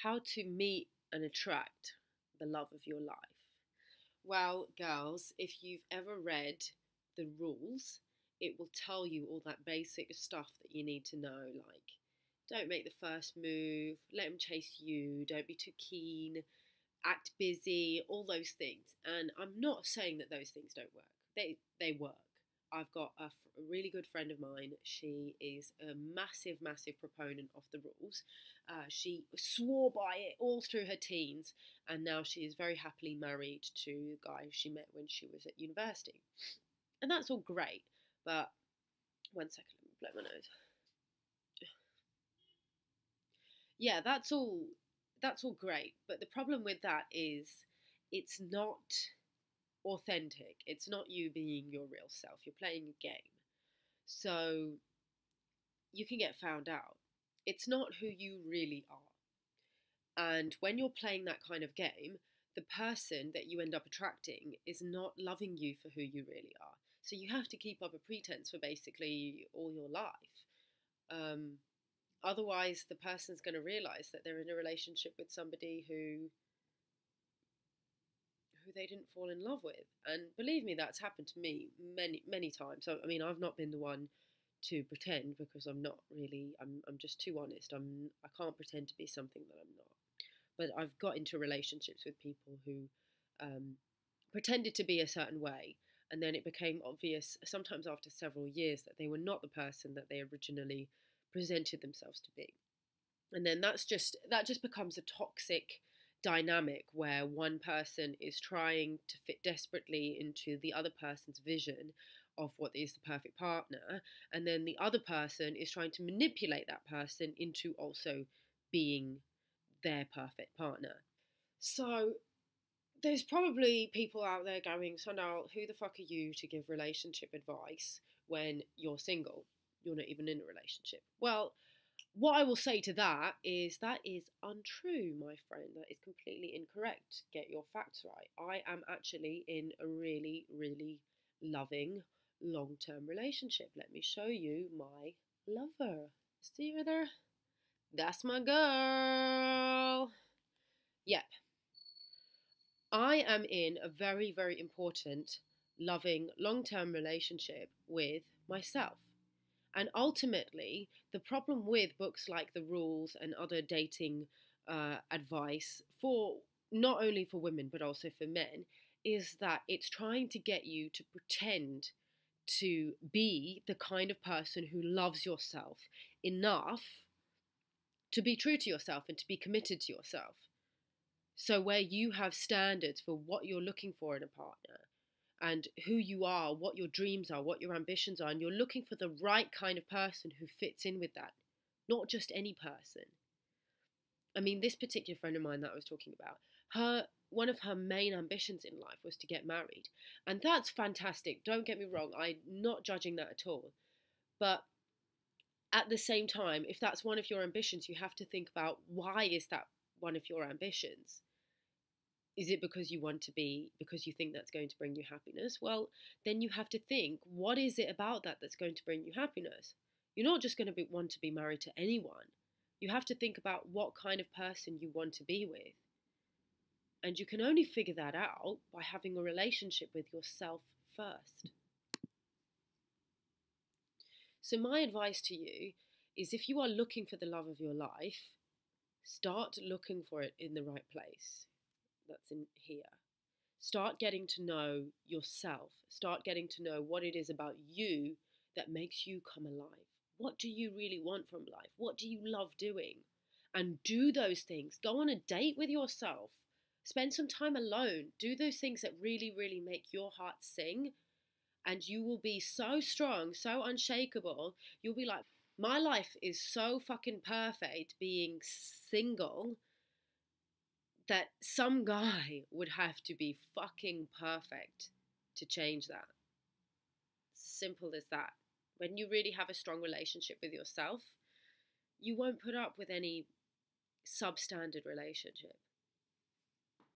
How to meet and attract the love of your life. Well, girls, if you've ever read the rules, it will tell you all that basic stuff that you need to know, like don't make the first move, let them chase you, don't be too keen, act busy, all those things. And I'm not saying that those things don't work. They work. I've got a really good friend of mine. She is a massive, massive proponent of the rules. She swore by it all through her teens, and now she is very happily married to the guy she met when she was at university. And that's all great, but one second, let me blow my nose. Yeah, that's all great, but the problem with that is it's not authentic. It's not you being your real self. You're playing a game. So you can get found out. It's not who you really are. And when you're playing that kind of game, the person that you end up attracting is not loving you for who you really are. So you have to keep up a pretense for basically all your life. Um, Otherwise, the person's going to realize that they're in a relationship with somebody who they didn't fall in love with. And believe me, that's happened to me many, many times. So, I mean, I've not been the one to pretend because I'm not really, I'm just too honest. I can't pretend to be something that I'm not. But I've got into relationships with people who pretended to be a certain way. And then it became obvious, sometimes after several years, that they were not the person that they originally presented themselves to be. And then that just becomes a toxic dynamic where one person is trying to fit desperately into the other person's vision of what is the perfect partner, and then the other person is trying to manipulate that person into also being their perfect partner. So there's probably people out there going, so now who the fuck are you to give relationship advice when you're single? You're not even in a relationship. Well, what I will say to that is untrue, my friend. That is completely incorrect. Get your facts right. I am actually in a really, really loving long-term relationship. Let me show you my lover. See her there? That's my girl. Yep. I am in a very, very important, loving, long-term relationship with myself. And ultimately, the problem with books like The Rules and other dating advice for not only for women but also for men is that it's trying to get you to pretend to be the kind of person who loves yourself enough to be true to yourself and to be committed to yourself. So, where you have standards for what you're looking for in a partner, and who you are, what your dreams are, what your ambitions are, and you're looking for the right kind of person who fits in with that, not just any person. I mean, this particular friend of mine that I was talking about, one of her main ambitions in life was to get married. And that's fantastic. Don't get me wrong, I'm not judging that at all. But at the same time, if that's one of your ambitions, you have to think about, why is that one of your ambitions? Is it because because you think that's going to bring you happiness? Well, then you have to think, what is it about that that's going to bring you happiness? You're not just going to want to be married to anyone. You have to think about what kind of person you want to be with. And you can only figure that out by having a relationship with yourself first. So my advice to you is, if you are looking for the love of your life, start looking for it in the right place. That's in here. Start getting to know yourself. Start getting to know what it is about you that makes you come alive. What do you really want from life? What do you love doing? And do those things. Go on a date with yourself. Spend some time alone. Do those things that really, really make your heart sing. And you will be so strong, so unshakable. You'll be like, my life is so fucking perfect being single that some guy would have to be fucking perfect to change that. It's as simple as that. When you really have a strong relationship with yourself, you won't put up with any substandard relationship.